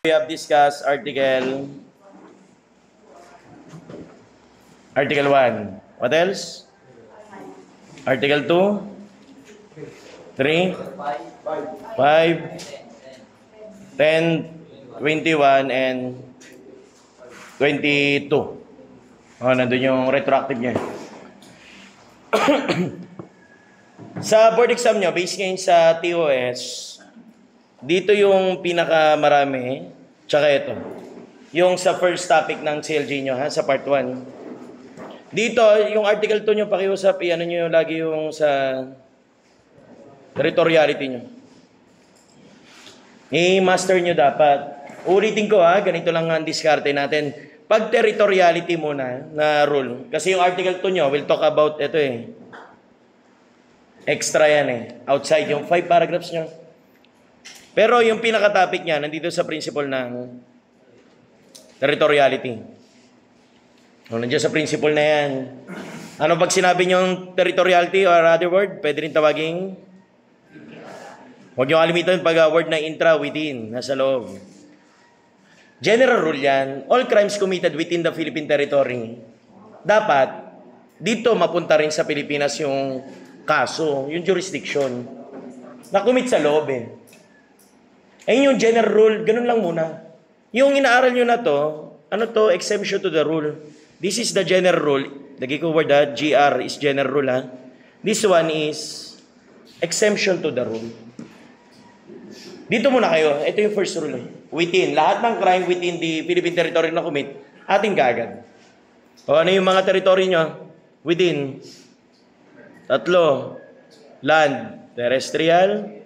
We have discussed Article 1. What else? Article 2, 3, 5, 10, 21, and 22. Nandun yung retroactive niya. Sa board exam nyo, based ngayon sa TOS, dito yung pinakamarami, tsaka ito. Yung sa first topic ng CLG nyo, sa part 1. Dito, yung article 2 nyo pakiusap, ano nyo lagi yung sa territoriality nyo. I-master nyo dapat. Ulitin ko ganito lang ang diskarte natin. Pag territoriality muna na rule, kasi yung article 2 nyo, we'll talk about ito extra yan outside yung 5 paragraphs nyo. Pero yung pinaka-topic niya, nandito sa principle ng territoriality. Nandiyan sa principle na yan. Ano pag sinabi niyong territoriality or other word, pwede rin tawaging? Huwag niyong kalimitan pag word na intra, within, nasa loob. General rule yan. All crimes committed within the Philippine territory, dapat dito mapunta rin sa Pilipinas yung kaso, yung jurisdiction. Na-commit sa loob Ayun yung general rule, ganun lang muna. Yung inaaral nyo na to, exemption to the rule. This is the general rule. Lagi ko word GR is general rule This one is exemption to the rule. Dito muna kayo, ito yung first rule Within, lahat ng crime within the Philippine territory na commit, ating kaagad. O ano yung mga territory nyo? Within. 3, land, terrestrial,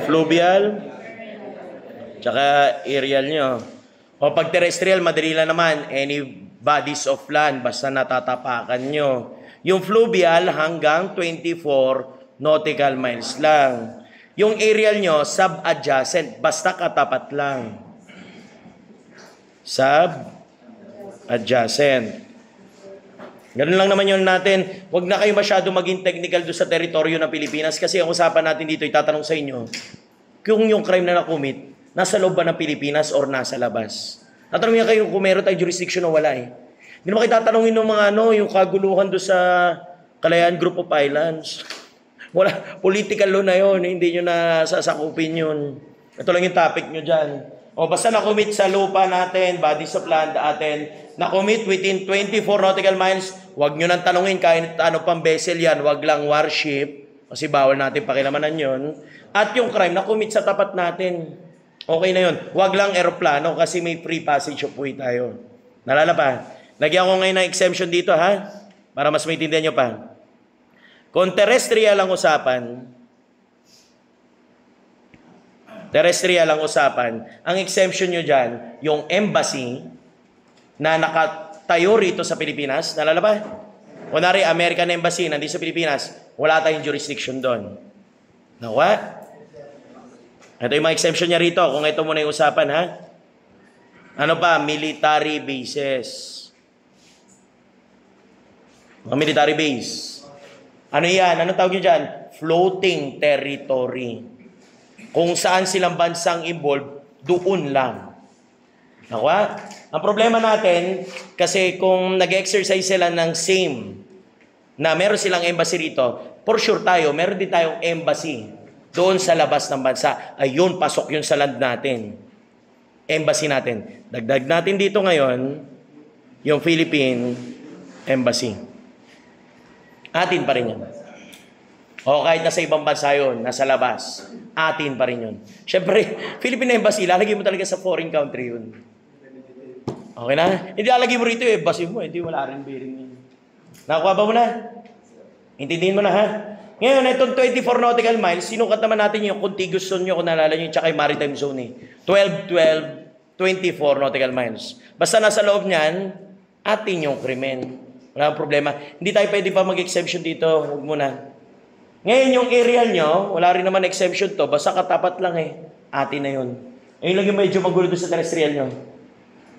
fluvial, tsaka aerial nyo. O pag terrestrial, madali lang naman. Any bodies of land, basta natatapakan nyo. Yung fluvial, hanggang 24 nautical miles lang. Yung aerial nyo, sub-adjacent, basta katapat lang. Sub-adjacent. Ganun lang naman yun natin. Huwag na kayo masyado maging technical doon sa teritoryo ng Pilipinas kasi ang usapan natin dito, itatanong sa inyo, kung yung crime na nakumit, nasa loob ba ng Pilipinas or nasa labas? Tatanungin niya kayo kung meron tayong jurisdiction o wala Hindi naman kayo tatanungin ng mga yung kaguluhan doon sa Kalayaan Group of Islands. Wala, political law na yun, hindi nyo na sasakupin yun. Ito lang yung topic nyo dyan. O basta nakumit sa lupa natin, bodies of land natin, nakumit within 24 nautical miles, huwag nyo nang tanungin kahit ano pang vessel yan, huwag lang warship, kasi bawal natin pakilamanan yon. At yung crime, nakumit sa tapat natin. Okay na yun. Huwag lang eroplano kasi may free passage of way tayo. Nalala pa? Lagyan ko ngayon ng exemption dito para mas maintindihan nyo pa. Kung terrestrial ang usapan, ang exemption nyo dyan, yung embassy na nakatayo rito sa Pilipinas, nalala ba? Kunwari, American Embassy, nandito sa Pilipinas, wala tayong jurisdiction doon. Nawa? Ito yung mga exemption niya rito, kung ito muna yung usapan, Ano pa? Military bases. Mga military base. Ano yan? Ano tawag nyo dyan? Floating territory. Kung saan silang bansang involved, doon lang. Nakuha? Ang problema natin, kasi kung nag-exercise sila ng same, na meron silang embassy rito, for sure tayo, meron din tayong embassy doon sa labas ng bansa. Ayun, pasok yun sa land natin. Embassy natin. Dagdag natin dito ngayon, yung Philippine Embassy. Atin pa rin yun. O kahit nasa ibang bansa yun, nasa labas, atin pa rin yun. Siyempre, Philippine Embassy, lalagay mo talaga sa foreign country yun. Okay na? Hindi lalagay mo rito embassy mo, hindi wala rin bearing yun. Nakuha ba mo na? Intindihin mo na Ngayon, itong 24 nautical miles, sinukat naman natin yung contiguous zone nyo, kung nalala nyo, tsaka yung maritime zone 12, 24 nautical miles. Basta nasa loob niyan, atin yung krimen. Wala ang problema. Hindi tayo pwede pa mag-exemption dito. Huwag muna. Ngayon, yung aerial nyo, wala rin naman exemption to. Basta katapat lang Atin na yun. Ayun lang yung medyo magulo doon sa terrestrial nyo.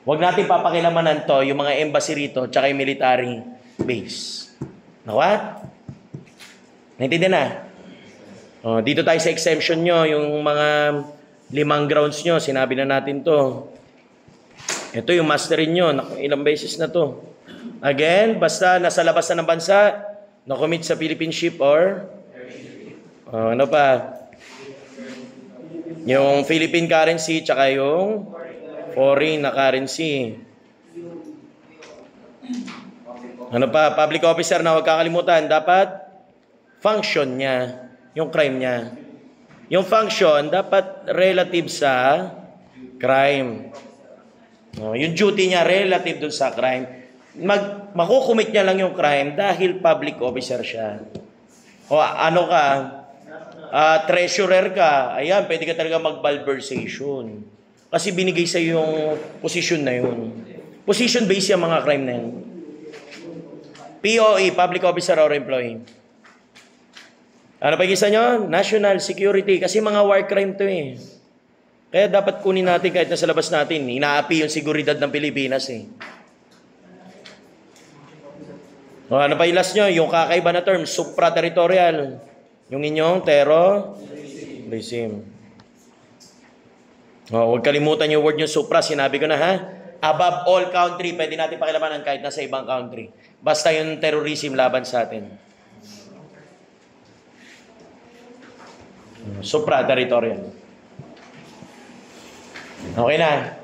Huwag natin papakilamanan to, yung mga embassy rito, tsaka yung military base. Nawa? Naintindihan na? Dito tayo sa exemption nyo, yung mga 5 grounds nyo, sinabi na natin to. Ito yung masterin nyo, ilang beses na to. Again, basta nasa labas na ng bansa, na-commit sa Philippine ship or ano pa? Yung Philippine currency tsaka yung foreign na currency. Ano pa? Public officer na huwag kakalimutan, dapat function niya, yung crime niya. Yung function dapat relative sa crime. Yung duty niya relative dun sa crime. Makukumit niya lang yung crime dahil public officer siya. O ano ka, treasurer ka, ayan, pwede ka talaga mag-malversation. Kasi binigay sa yung position na yun. Position-based yung mga crime na yun. POE, public officer or employee. Ano pa gisa nyo? National security. Kasi mga war crime to eh. Kaya dapat kunin natin kahit nasa labas natin. Inaapi yung seguridad ng Pilipinas eh. O, ano pa ilas nyo? Yung kakaiba na term, supra-territorial. Yung inyong terrorism. O, huwag kalimutan yung word yung supra. Sinabi ko na ha. Above all country, pwede natin pakilabanan kahit nasa ibang country. Basta yung terrorism laban sa atin. Supra-territorial. Okay na.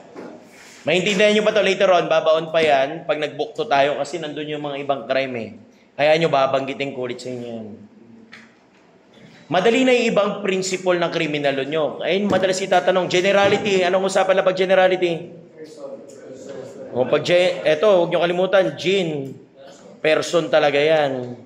Maintindihan nyo pa to later on, babaon pa yan pag nagbukto tayo kasi nandun yung mga ibang crime eh. Kaya nyo babanggitin kulit sa inyo yan. Madali na yung ibang principle ng kriminal nyo. Ayun, madalas itatanong, generality. Anong usapan na pag generality? O pag eto, huwag nyo kalimutan, gene. Person talaga yan.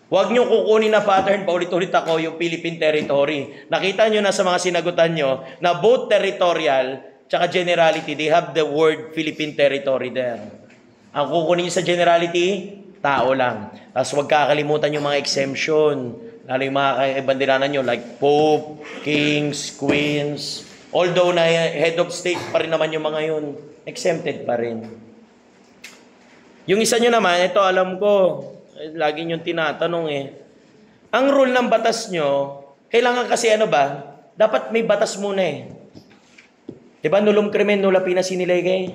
Huwag nyo kukunin na pattern, paulit-ulit ako, yung Philippine territory. Nakita nyo na sa mga sinagutan nyo na both territorial tsaka generality, they have the word Philippine territory there. Ang kukunin nyo sa generality, tao lang. Tapos huwag kakalimutan yung mga exemption. Lalo yung mga banderanan nyo like Pope, Kings, Queens. Although na head of state pa rin naman yung mga yun, exempted pa rin. Yung isa nyo naman, ito alam ko, lagi nyo tinatanong eh. Ang rule ng batas nyo, kailangan kasi ano ba? Dapat may batas muna eh. Diba, nulum krimen, nula pinasinilegay.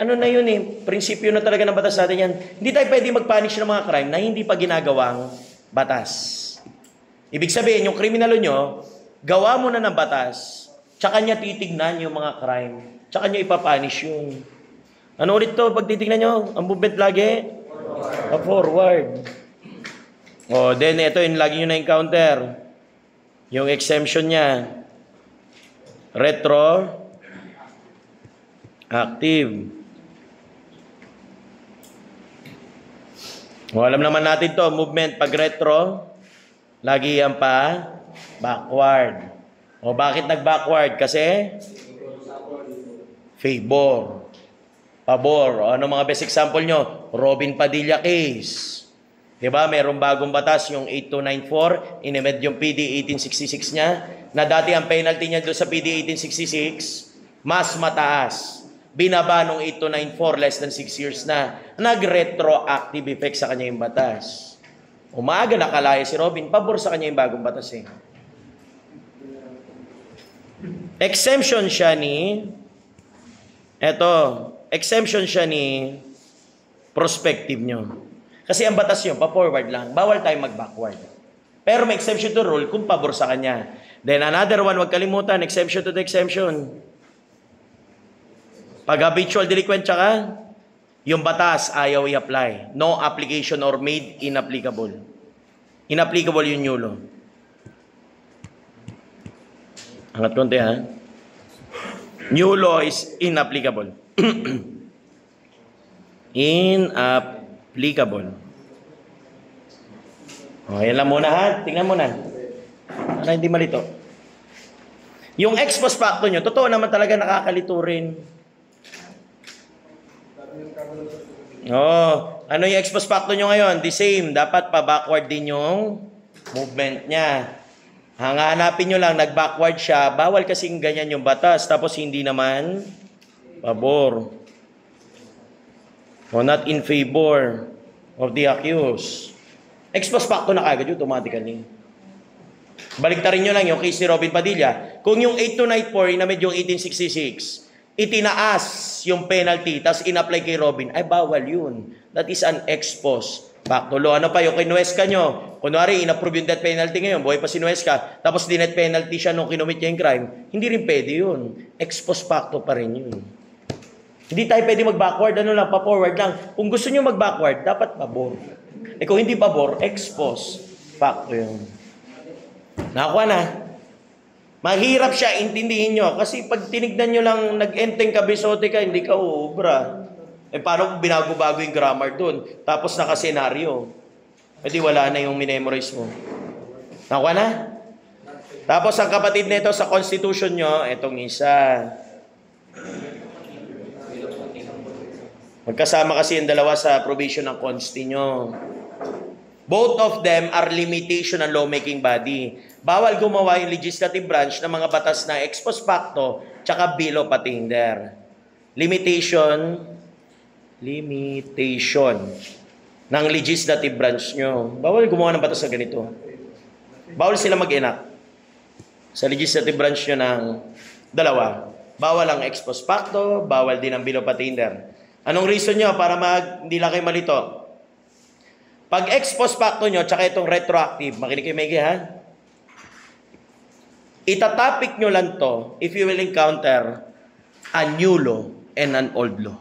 Ano na yun eh? Prinsipyo na talaga ng batas natin yan. Hindi tayo pwede mag-punish ng mga crime na hindi pa ginagawang batas. Ibig sabihin, yung kriminalo nyo, gawa mo na ng batas, tsaka niya titignan yung mga crime, tsaka nyo ipapunish yun. Ano ulit to? Pag titignan nyo, ang movement lagi? Forward. O, then ito yung lagi nyo na-encounter. Yung exemption niya. Retro. Active. O, alam naman natin to, movement pag retro, lagi yan pa backward. O, bakit nag-backward? Kasi favor. Pabor. O, ano mga best example nyo? Robin Padilla case. Diba? Mayroong bagong batas, yung 8294, inimed yung PD 1866 niya, na dati ang penalty niya doon sa PD 1866, mas mataas. Binaba nung 8294, less than 6 years na. Nag-retroactive effect sa kanya yung batas. Umaga nakalaya si Robin, pabor sa kanya yung bagong batas eh. Exemption siya ni, exemption siya ni prospective nyo. Kasi ang batas nyo, pa-forward lang. Bawal tayo mag-backward. Pero may exemption to rule kung pabor sa kanya. Then another one, wag kalimutan, exemption to the exemption. Pag habitual delinquent tsaka, yung batas ayaw i-apply. No application or made inapplicable. Inapplicable yung new law. Angat konti ha. New law is inapplicable. Inapplicable. O, yan lang muna ha. Tingnan mo na. Para hindi malito. Yung ex post facto nyo, totoo naman talaga nakakalito rin. Ano yung ex post facto nyo ngayon? The same. Dapat pa-backward din yung movement niya. Hanapin nyo lang, nag-backward siya. Bawal kasing ganyan yung batas. Tapos hindi naman pabor. O not in favor of the accused. Ex post facto na kagad yun, automatically. Baliktarin nyo lang yung case ni Robin Padilla. Kung yung 8294, inamid yung 1866, itinaas yung penalty, tapos in-apply kay Robin, ay bawal yun. That is an ex post facto law. Ano pa yung kay Nuesca nyo? Kunwari, in-approve yung death penalty ngayon, buhay pa si Nuesca, tapos di-death penalty siya nung kinumit niya yung crime, hindi rin pwede yun. Ex post facto pa rin yun. Hindi tayo pwede mag-backward, ano lang, pa-forward lang. Kung gusto nyo mag-backward, dapat pabor. Eh kung hindi pabor, ex post facto yun. Nakakuha na. Mahirap siya, intindihin nyo. Kasi pag tinignan nyo lang, nag-enteng kabisote ka, hindi ka uubra. Eh paano kung binago-bago yung grammar dun? Tapos naka-senaryo. Eh di wala na yung minemorize mo. Nakakuha na? Tapos ang kapatid nito sa constitution nyo, etong isa. Magkasama kasi yung dalawa sa provision ng consti nyo. Both of them are limitation ng lawmaking body. Bawal gumawa yung legislative branch ng mga batas na ex post facto tsaka bill of attainder. Limitation ng legislative branch nyo. Bawal gumawa ng batas na ganito. Bawal sila mag-enact sa legislative branch nyo ng dalawa. Bawal ang ex post facto, bawal din ang bill of attainder. Anong reason nyo para hindi lang kayo malito? Pag ex post facto nyo, tsaka itong retroactive, makinig kayo maigi ha? Itatopic nyo lang to if you will encounter a new law and an old law.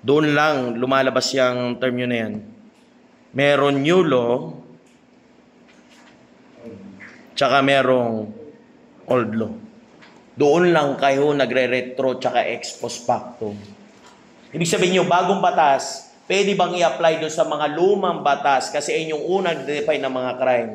Doon lang lumalabas yung term nyo na yan. Meron new law, tsaka merong old law. Doon lang kayo nagre-retro tsaka ex post facto. Ibig sabihin nyo, bagong batas, pwede bang i-apply doon sa mga lumang batas kasi ay yung unang define ng mga crime.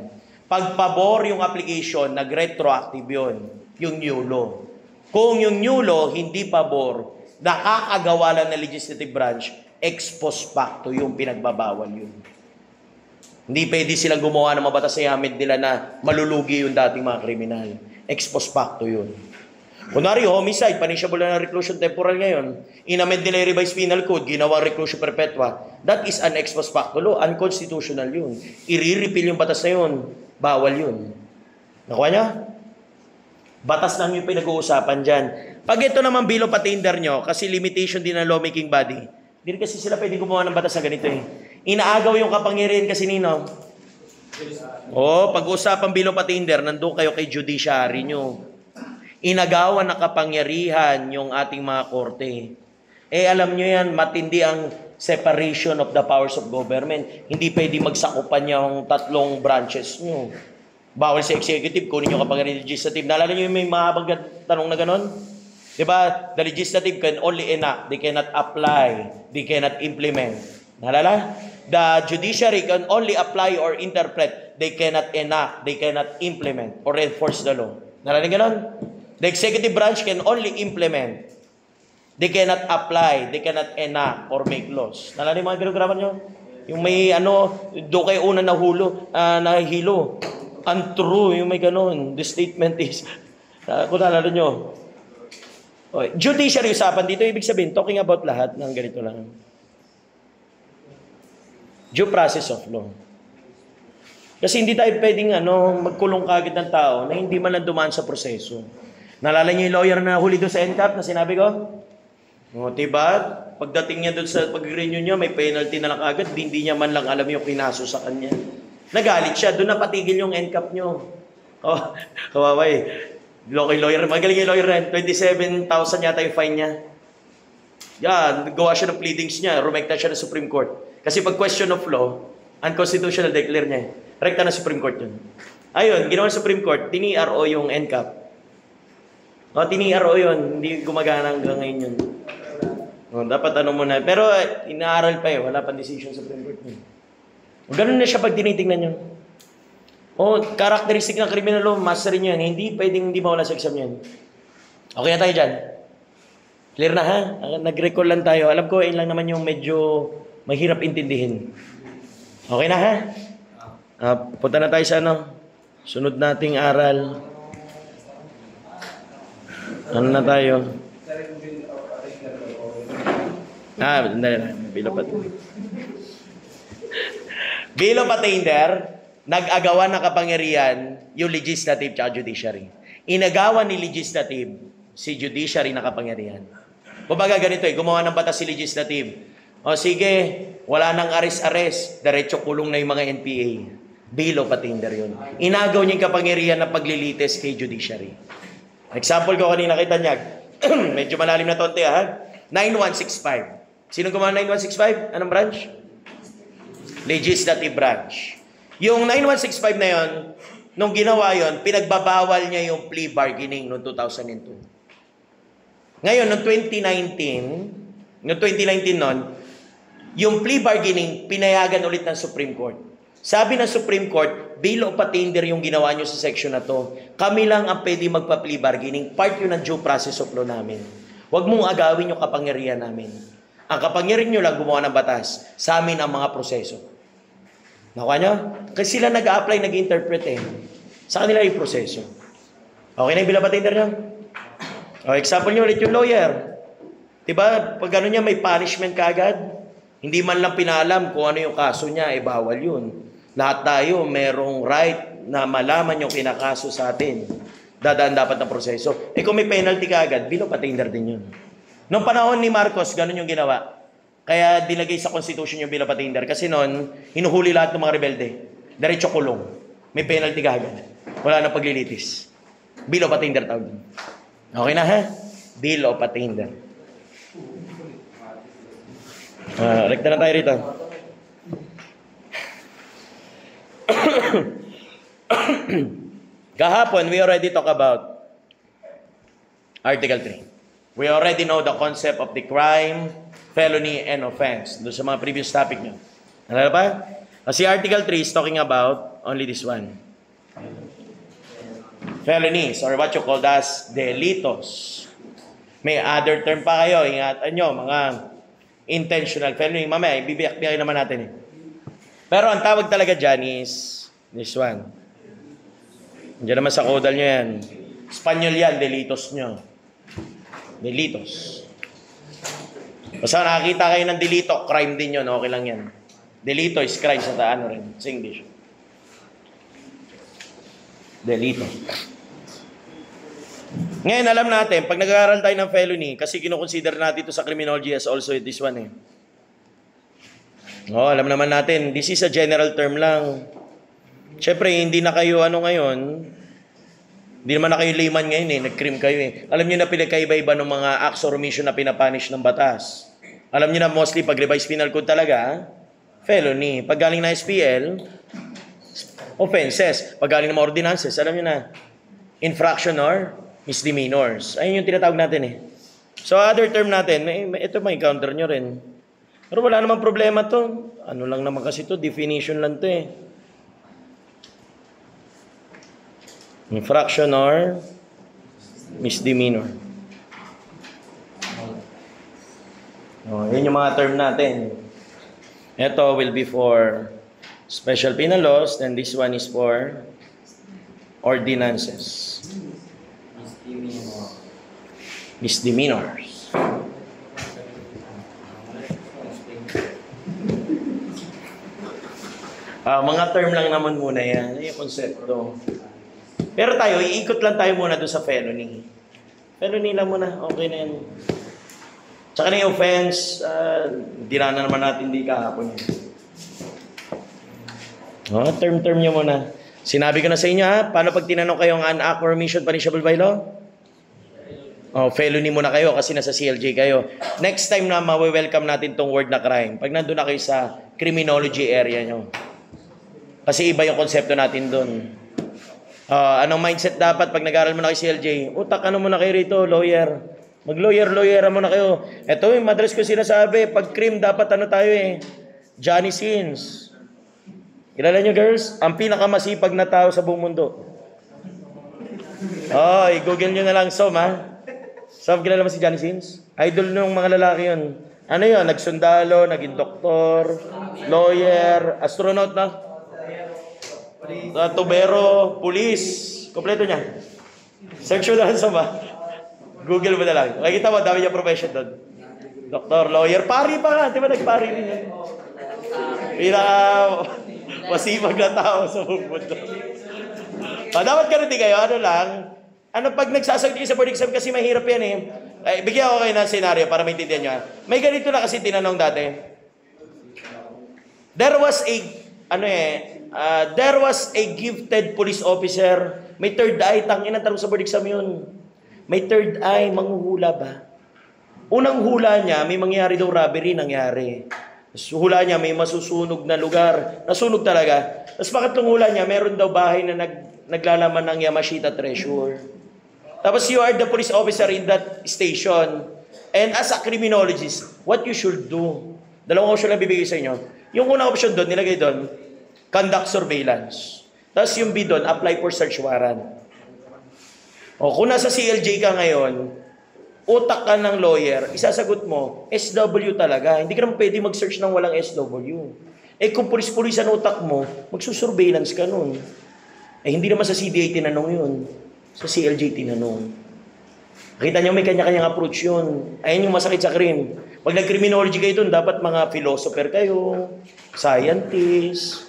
Pag pabor yung application, nag-retroactive yun, yung new law. Kung yung new law, hindi pabor, nakakagawa lang ng legislative branch, ex post facto yung pinagbabawal yun. Hindi pwede silang gumawa ng mga batas sa yamin nila na malulugi yung dating mga kriminal. Ex post facto yun. Kunwari, homicide, punishable na reclusion temporal ngayon. Inamend nila yung revised penal code, ginawa reclusion perpetua. That is an ex post facto law. Unconstitutional yun. I-repeal yung batas na yun. Bawal yun. Nakuha niya? Batas lang yung pinag-uusapan dyan. Pag ito naman bill of attainder nyo, kasi limitation din ng lawmaking body, hindi kasi sila pwede gumawa ng batas na ganito eh. Inaagaw yung kapangyarihan kasi nino. Pag-uusapan bill of attainder, nandun kayo kay judiciary nyo. Inagawan na kapangyarihan yung ating mga korte. Eh alam nyo yan, matindi ang separation of the powers of government. Hindi pwede magsakupan yung tatlong branches nyo. Bawal sa executive, kunin nyo kapangyarihan legislative. Naalala nyo yung may mahabang tanong na ganon? Diba? The legislative can only enact. They cannot apply. They cannot implement. Naalala? The judiciary can only apply or interpret. They cannot enact. They cannot implement or enforce the law. Naalala ganon? The executive branch can only implement. They cannot apply. They cannot enact or make laws. Naalala yung mga pinag-araman nyo? Yung may doon kayo una nahilo. Untrue, yung may ganon. The statement is, kung naalala nyo. Okay. Judiciary usapan dito, ibig sabihin, talking about lahat ng ganito lang. Due process of law. Kasi hindi tayo pwedeng magkulong kagad ng tao na hindi man lang dumaan sa proseso. Naalala niyo yung lawyer na huli doon sa NCAP na sinabi ko? Diba? Pagdating niya doon sa pag-renew niya, may penalty na lang agad, hindi niya man lang alam yung kinaso sa kanya. Nagalit siya, doon napatigil yung NCAP niyo. Kawawa eh. Local lawyer, magaling yung lawyer rin. 27,000 yata yung fine niya. Yan, gawa siya ng pleadings niya, rumekta siya ng Supreme Court. Kasi pag question of law, unconstitutional declare niya. Rekta na Supreme Court yun. Ayun, ginawa ng Supreme Court, tini-RO yung NCAP. Tini-RO yun, hindi gumagana hanggang ngayon yun. Dapat muna. Pero inaaral pa wala pang decision sa Supreme Court yun. Ganun na siya pag tinitingnan nyo. Characteristic ng criminal law, master nyo yan. Hindi pwedeng hindi mawala sa exam yan. Okay na tayo dyan? Clear na ha? Nag-recall lang tayo. Alam ko, lang naman yung medyo mahirap intindihin. Okay na ha? Punta na tayo sa sunod nating aral. Ano na tayo? Bill of attainder. Bill of attainder, nag-agawan ng kapangyarihan yung legislative at judiciary. Inagawan ni legislative si judiciary na kapangyarihan. Kumbaga ganito gumawa ng batas si legislative. O sige, wala nang arrest-arrest, diretso kulong na yung mga NPA. Bill of attainder yun. Inagaw niya yung kapangyarihan ng paglilitis kay judiciary. Example ko kanina kita niya, medyo malalim na tonte 9165. Sino gumawa ng 9165? Anong branch? Legislative branch. Yung 9165 na yon, nung ginawa yon, pinagbabawal niya yung plea bargaining noong 2002. Ngayon, noong 2019 nun, yung plea bargaining, pinayagan ulit ng Supreme Court. Sabi ng Supreme Court, Bill of Attainder yung ginawa nyo sa section na to. Kami lang ang pwede magpa-plea bargaining. Part yun ng due process of law namin. Huwag mong agawin yung kapangyarihan namin. Ang kapangyarihan nyo lang gumawa ng batas. Sa amin ang mga proseso. Nakuha nyo? Kasi sila nag-a-apply, nag-interpret Sa kanila yung proseso. Okay na yung Bill of Attainder nyo? O, example nyo ulit yung lawyer. Diba? Pag ano niya, may punishment kaagad. Hindi man lang pinalam kung ano yung kaso niya, bawal yun. Lahat tayo merong right na malaman yung kinakaso sa atin. Dadaan dapat ng proseso. Kung may penalty ka agad, Bill of Attainder din yun. Noong panahon ni Marcos, ganun yung ginawa. Kaya dilagay sa Constitution yung Bill of Attainder. Kasi noon, hinuhuli lahat ng mga rebelde. Diretso kulong. May penalty ka agad. Wala nang paglilitis. Bill of Attainder tawag din. Okay na ha? Bill of Attainder. Rekta na tayo rito. Kahapon, we already talk about Article 3. We already know the concept of the crime, felony, and offense. Doon sa mga previous topic nyo. Ano ba? Kasi Article 3 is talking about only this one. Felonies, or what you call as delitos. May other term pa kayo. Ingatan nyo, mga intentional felony. Mamaya, ibibiyak-biyak naman natin Pero ang tawag talaga dyan is this one. Diyan naman sa caudal nyo yan. Espanyol yan, delitos nyo. Delitos. Basta nakakita kayo ng delito, crime din yun. Okay lang yan. Delito is crime sa ano rin. Sa English. Delito. Ngayon, alam natin, pag nag-aaral tayo ng felony, kasi kinoconsider natin ito sa criminology as also this one alam naman natin, this is a general term lang. Siyempre, hindi na kayo ngayon, hindi naman na kayo layman ngayon nag-crime kayo Alam niyo na pinagkaiba-iba ng mga acts or omission na pinapunish ng batas. Alam niyo na mostly pag revised penal code talaga, felony. Pag galing na SPL, offenses. Pag galing na mga ordinances, alam niyo na, infraction or misdemeanors. Ayun yung tinatawag natin So, other term natin, ito may counter nyo rin. Pero wala namang problema to. Ano lang naman kasi to, definition lang to Infraction or misdemeanor. Yun yung mga term natin. Ito will be for special penal laws, and this one is for ordinances. Misdemeanors. Mga term lang naman muna yan. Yung konsepto. Pero tayo, iikot lang tayo muna doon sa felony. Felony lang muna. Okay na yan. Tsaka na yung offense, dinana naman natin di kahapon yun. Term nyo muna. Sinabi ko na sa inyo paano pag tinanong kayong an act or omission punishable by law? Felony muna kayo kasi nasa CLJ kayo. Next time na ma-welcome natin tong word na crime. Pag nandun na kayo sa criminology area nyo. Kasi iba yung konsepto natin doon. Anong mindset dapat pag nag-aral mo na kayo CLJ? Utak, muna kayo rito, lawyer. Mag-lawyer muna kayo. Ito yung madalas ko sinasabi, pag crime dapat tayo Johnny Sins. Kilala nyo girls? Ang pinakamasipag na tao sa buong mundo. I-google nyo na lang Som Som, kilala mo si Johnny Sins? Idol nung mga lalaki yun. Ano yun? Nagsundalo, naging doktor, lawyer, astronaut tubero, police. Kompleto niya. Search na lang Som Google mo na lang. Makikita mo, dami niya profession doon. Doktor, lawyer, pari pa nga. Di ba nagpari rin yan? Masipag na tao sa buong mundo. Dapat ganun din kayo. Pag nagsasagot kayo sa board exam kasi mahirap yan eh. Bigyan ko kayo ng senaryo para maintindihan nyo. May ganito na kasi tinanong dati. There was a gifted police officer. May third eye. Tangina, tanong sa board exam yun. May third eye. Manghuhula ba? Unang hula niya, may mangyari daw robbery, nangyari. Hula niya, may masusunog na lugar. Nasunog talaga. Tapos pangatlong hula niya, meron daw bahay na naglalaman ng Yamashita treasure. Tapos you are the police officer in that station. And as a criminologist, what you should do? Dalawang option lang bibigay sa inyo. Yung unang option doon, nilagay doon, conduct surveillance. Tapos yung B doon, apply for search warrant. O kung nasa CLJ ka ngayon, utak ka ng lawyer, isasagot mo, SW talaga. Hindi ka naman pwede mag-search ng walang SW. Kung pulis-pulisan utak mo, magsusurveillance ka nun. Hindi naman sa CDA tinanong yun. Sa CLJ tinanong. Kita nyo, may kanya-kanyang approach yun. Ayun yung masakit sa crime. Pag nag-criminology kayo dun, dapat mga philosopher kayo, scientist,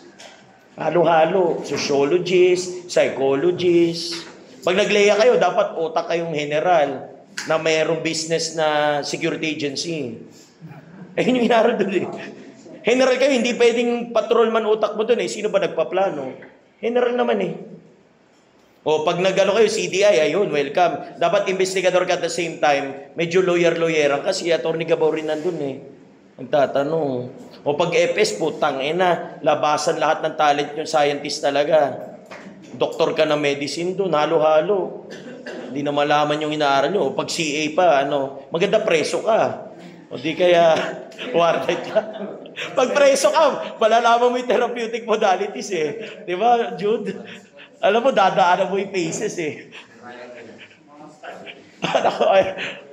halo-halo, sociologist, psychologist. Pag nag-leya kayo, dapat utak kayong general na mayroong business na security agency. Yun yung inaral doon eh. General kayo, hindi pwedeng patrolman utak mo doon eh. Sino ba nagpaplano? General naman eh. O pag nagano kayo, CDI, ayun, welcome. Dapat investigador ka at the same time. Medyo lawyer-lawyeran kasi attorney Gabaw rin nandun eh. Nagtatanong. O pag FS, putang labasan lahat ng talent yung scientist talaga. Doktor ka na medicine doon, halo-halo. Hindi na malaman yung inaaral nyo. O pag CA pa, maganda preso ka. O di kaya, warrant ka. Pag preso ka, malalaman mo yung therapeutic modalities eh. Di ba, Jude? Alam mo, dadaanan mo yung phases eh.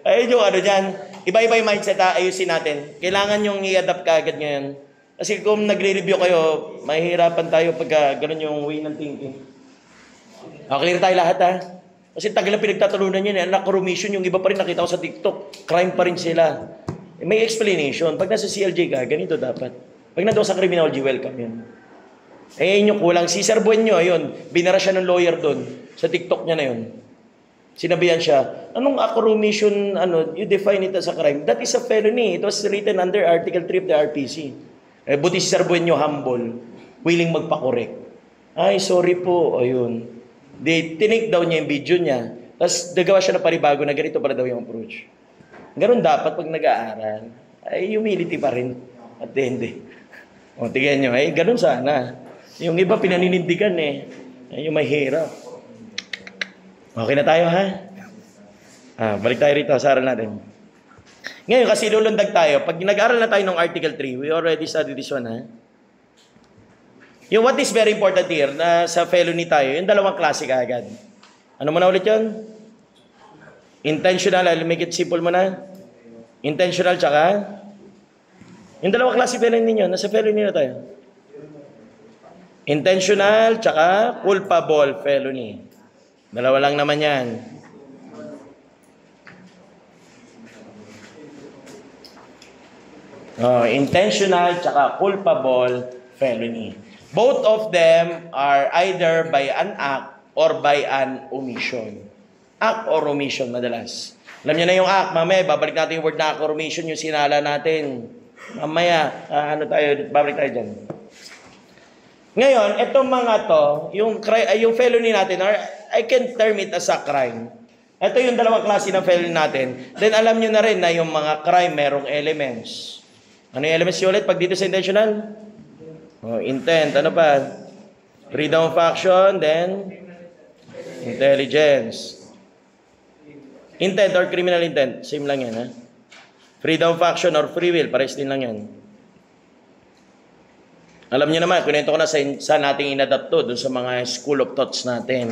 Ayun yung dyan. Iba-iba yung mindset ayusin natin. Kailangan yung i-adapt ka agad ngayon. Kasi kung nagre-review kayo, mahihirapan tayo pagka ganun yung way ng thinking. Clear tayo lahat Kasi tagal na pinagtatalunan yun Naka-remission yung iba pa rin nakita ko sa TikTok. Crime pa rin sila. May explanation. Pag nasa CLJ ka, ganito dapat. Pag nandoon sa criminology, welcome yun. Yun yung kulang. Si Sir Buenyo, ayun, binara siya ng lawyer doon. Sa TikTok niya na yun. Sinabihan siya, anong accommission, you define it as a crime? That is a felony. It was written under Article 3 of the RPC. Buti si Sir Buenyo, humble, willing magpa-correct. Ay, sorry po, ayun. Tinake down niya yung video niya. Tapos nagawa siya na paribago na ganito para daw yung approach. Ganun dapat pag nag-aaral. Ay, humility pa rin. At hindi. O, tignan nyo. Ganun sana. Yung iba pinaninindigan yung mahirap. Okay na tayo, ha? Balik tayo rito sa aral natin. Ngayon, kasi lulundag tayo. Pag nag-aral na tayo ng Article 3, we already studied this one, ha? Yung what is very important here, na sa felony tayo, yung dalawang klase kaagad. Ano mo na ulit yun? Intentional, I'll make it simple mo na. Intentional, tsaka? Yung dalawang klase felony ninyo, nasa felony na tayo. Intentional, tsaka culpable felony. Dalawa lang naman yan. Intentional, tsaka culpable felony. Both of them are either by an act or by an omission. Act or omission madalas. Alam niyo na yung act, mamaya babalik natin yung word na act or omission, yung sinala natin. Mamaya, babalik tayo dyan. Ngayon, itong mga to, yung felony natin, or I can term it as a crime. Ito yung dalawang klase ng felony natin. Then alam niyo na rin na yung mga crime merong elements. Ano yung elements yung ulit pag dito sa intentional? Intent, ano pa? Freedom of action, then intelligence. Intent or criminal intent, same lang yan, ha? Freedom of action or free will, pares din lang yan. Alam niyo naman, kunento ko na sa nating inadapt to, dun sa mga school of thoughts natin.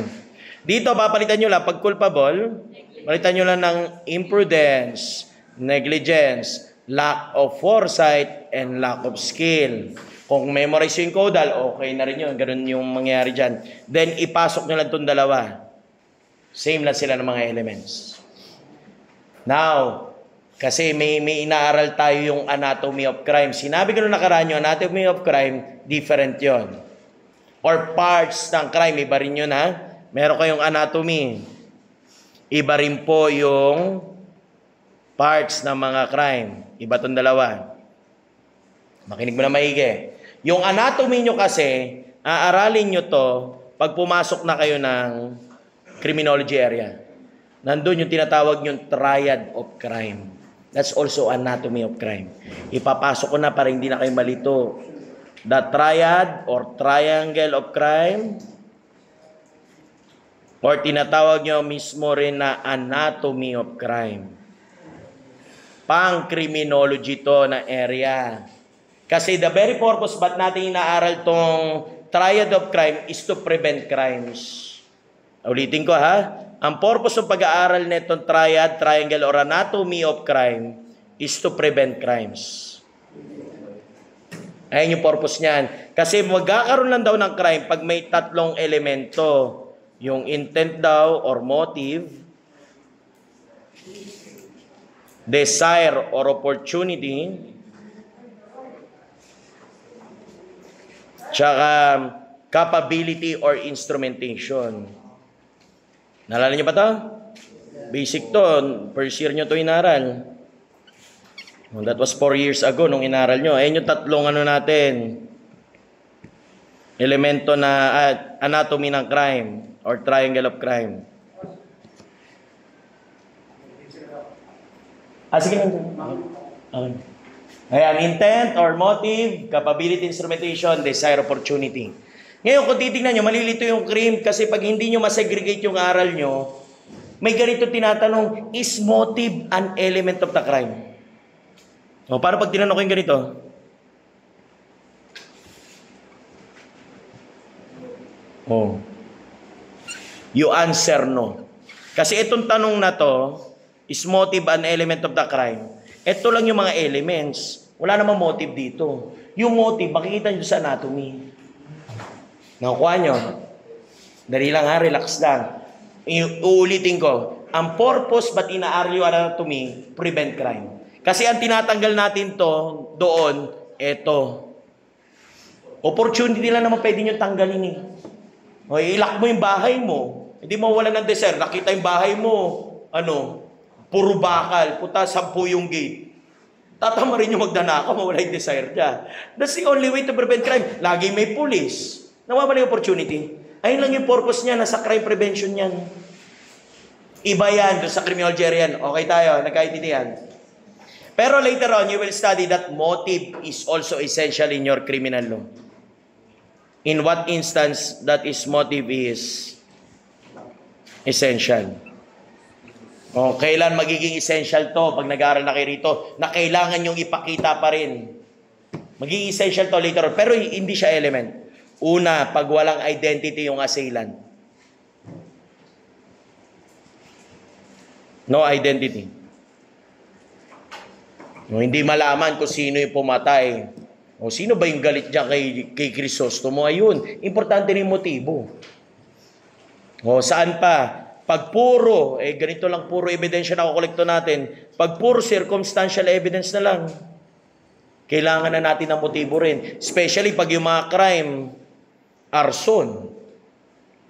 Dito, papalitan nyo lang, pag culpable, palitan nyo lang ng imprudence, negligence, lack of foresight, and lack of skill. Kung memorize yung caudal, okay na rin yun. Ganun yung mangyayari dyan. Then, ipasok nyo lang itong dalawa. Same lang sila ng mga elements. Now, kasi may inaaral tayo yung anatomy of crime. Sinabi ko nung nakaraan yung anatomy of crime, different yon. or parts ng crime. Iba rin yun, ha? Meron kayong anatomy. Iba rin po yung parts ng mga crime. Iba itong dalawa. Makinig mo na maigi. Yung anatomy nyo kasi, aaralin nyo to pag pumasok na kayo ng criminology area. Nandun yung tinatawag yung triad of crime. That's also anatomy of crime. Ipapasok ko na para hindi na kayo malito. The triad or triangle of crime, or tinatawag nyo mismo rin na anatomy of crime. Pang-criminology to na area. Kasi the very purpose ba't natin inaaral tong triad of crime is to prevent crimes. Ulitin ko, ha? Ang purpose ng pag-aaral nitong triad, triangle, or anatomy of crime is to prevent crimes. Ayan yung purpose niyan. Kasi magkakaroon lang daw ng crime pag may tatlong elemento. Yung intent daw or motive, desire or opportunity, tsaka capability or instrumentation. Naalala niyo ba ito? Basic to. First year nyo ito inaral. That was 4 years ago nung inaral nyo. Ayan yung tatlong natin. Elemento na anatomy ng crime or triangle of crime. Sige lang. Ayan, intent or motive, capability, instrumentation, desire, opportunity. Ngayon, kung titignan nyo, malilito yung crime kasi pag hindi nyo masegregate yung aral nyo, may ganito tinatanong, is motive an element of the crime? O, paano pag tinanong ko yung ganito? Oh. You answer no. Kasi itong tanong na to, is motive an element of the crime? Ito lang yung mga elements. Wala namang motive dito. Yung motive, makikita nyo sa anatomy. Nakukuha nyo? Dali lang ha, relax lang. Uulitin ko. Ang purpose ba't inaaral yung anatomy? Prevent crime. Kasi ang tinatanggal natin to, doon, eto. Opportunity lang naman pwede nyo tanggalin eh. O, ilak mo yung bahay mo. Hindi mo wala ng desire. Nakita yung bahay mo, puro bakal. Puta, 10 yung gate. Tatama rin yung magdanaka, mawala yung desire niya. That's the only way to prevent crime. Lagi may police. Nawawala yung opportunity. Ayun lang yung purpose niya, nasa crime prevention yan. Iba yan, doon sa criminology yan. Okay tayo, nagkaintindihan. Pero later on, you will study that motive is also essential in your criminal law. In what instance that is motive is essential. O, kailan magiging essential to pag nag-aaral na kayo rito, na kailangan yung ipakita pa rin. Magiging essential to later on, pero hindi siya element. Una, pag walang identity yung assailant. No identity. No, hindi malaman kung sino yung pumatay. O sino ba yung galit dyan kay Crisostomo? Ayun, importante rin yung motibo. O saan pa? Pag puro, ganito lang puro ebidensya na kukolekto natin. Pag puro circumstantial evidence na lang, kailangan na natin ng motibo rin. Especially pag yung mga crime, arson.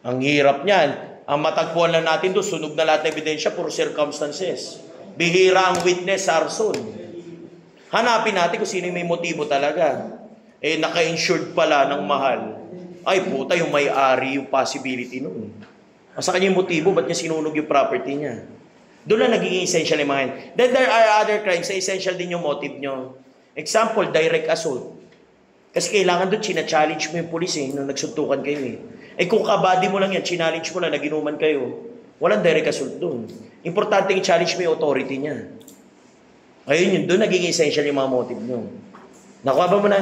Ang hirap niyan. Ang matagpuan lang natin doon, sunog na lahat ng ebidensya, puro circumstances. Bihira ang witness sa arson. Hanapin natin kung sino may motibo talaga. Naka-insured pala ng mahal. Ay puta, yung may-ari, yung possibility nun. Sa kanya yung motibo, ba't niya sinunog yung property niya? Doon na nagiging essential yung mga yun. Then there are other crimes na essential din yung motive nyo. Example, direct assault. Kasi kailangan doon, china-challenge mo yung police nung nagsuntukan kayo kung kabady mo lang yan, challenge mo lang, naginuman kayo, walang direct assault doon. Importante i-challenge mo yung authority niya. Ayun yun, doon nagiging essential yung mga motive nyo. Nakuha ba mo na?